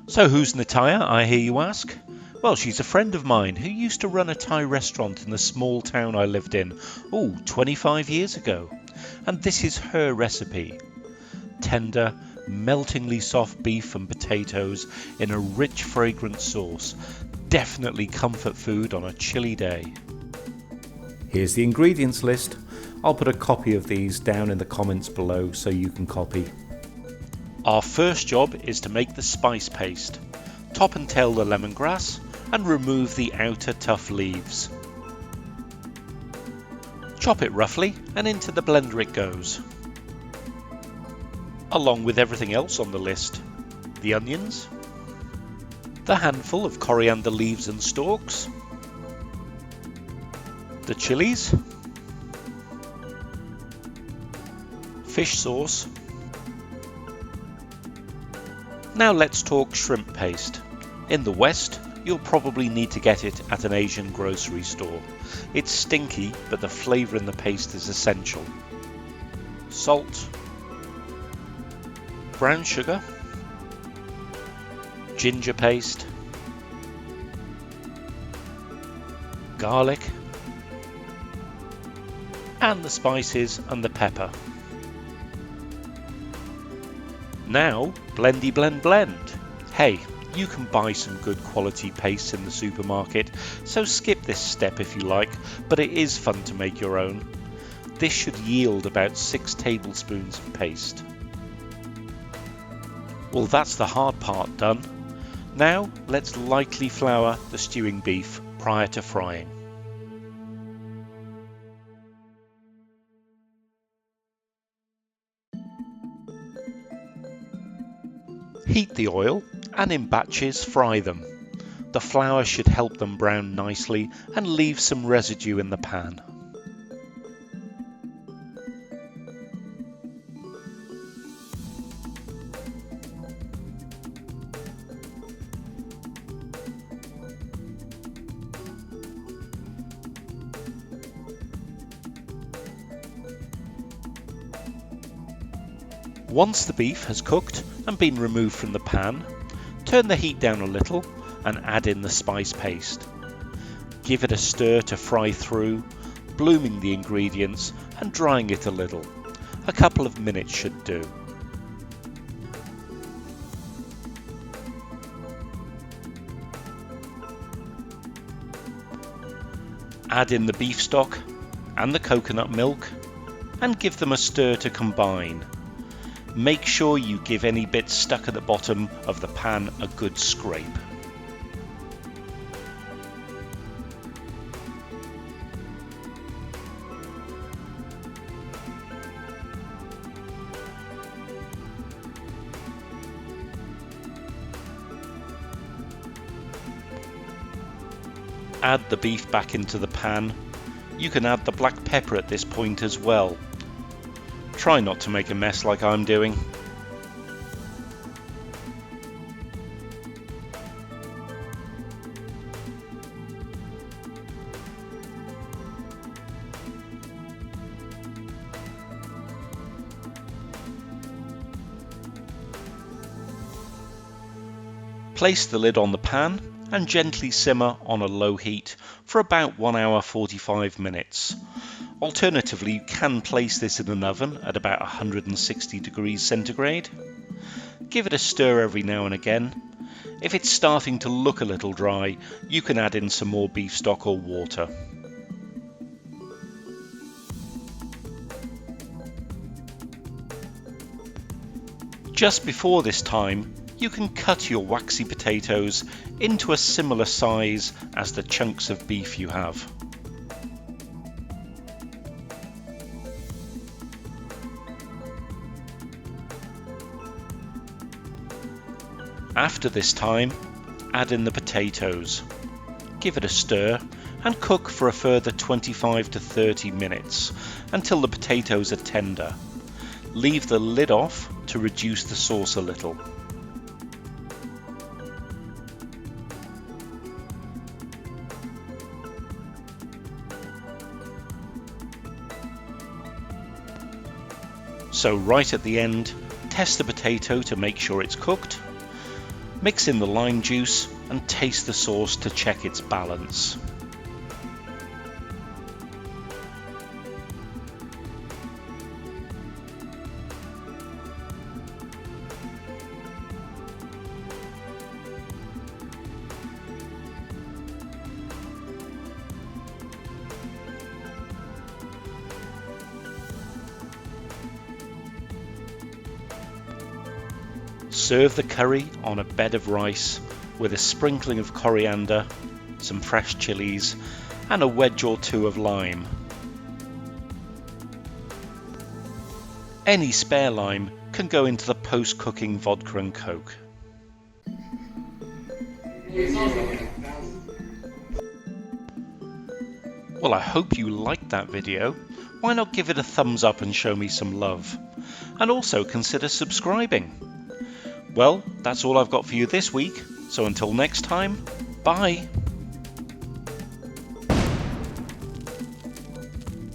So who's Nittaya, I hear you ask? Well, she's a friend of mine who used to run a Thai restaurant in the small town I lived in, 25 years ago. And this is her recipe. Tender, meltingly soft beef and potatoes in a rich fragrant sauce. Definitely comfort food on a chilly day. Here's the ingredients list. I'll put a copy of these down in the comments below so you can copy. Our first job is to make the spice paste. Top and tail the lemongrass and remove the outer tough leaves. Chop it roughly and into the blender it goes. Along with everything else on the list. The onions, the handful of coriander leaves and stalks, the chillies, fish sauce. Now let's talk shrimp paste. In the West, you'll probably need to get it at an Asian grocery store. It's stinky, but the flavour in the paste is essential. Salt, brown sugar, ginger paste, garlic, and the spices and the pepper. Now, blendy blend blend. Hey, you can buy some good quality paste in the supermarket, so skip this step if you like, but it is fun to make your own. This should yield about 6 tablespoons of paste. Well, that's the hard part done. Now, let's lightly flour the stewing beef prior to frying. Heat the oil and in batches fry them. The flour should help them brown nicely and leave some residue in the pan. Once the beef has cooked and been removed from the pan, turn the heat down a little and add in the spice paste. Give it a stir to fry through, blooming the ingredients and drying it a little. A couple of minutes should do. Add in the beef stock and the coconut milk and give them a stir to combine. Make sure you give any bits stuck at the bottom of the pan a good scrape. Add the beef back into the pan. You can add the black pepper at this point as well. Try not to make a mess like I'm doing. Place the lid on the pan and gently simmer on a low heat for about 1 hour 45 minutes. Alternatively, you can place this in an oven at about 160 degrees centigrade. Give it a stir every now and again. If it's starting to look a little dry, you can add in some more beef stock or water. Just before this time, you can cut your waxy potatoes into a similar size as the chunks of beef you have. After this time, add in the potatoes. Give it a stir and cook for a further 25 to 30 minutes until the potatoes are tender. Leave the lid off to reduce the sauce a little. So right at the end, test the potato to make sure it's cooked. Mix in the lime juice and taste the sauce to check its balance. Serve the curry on a bed of rice with a sprinkling of coriander, some fresh chillies, and a wedge or two of lime. Any spare lime can go into the post-cooking vodka and coke. Well, I hope you liked that video. Why not give it a thumbs up and show me some love? And also consider subscribing. Well, that's all I've got for you this week, so until next time, bye!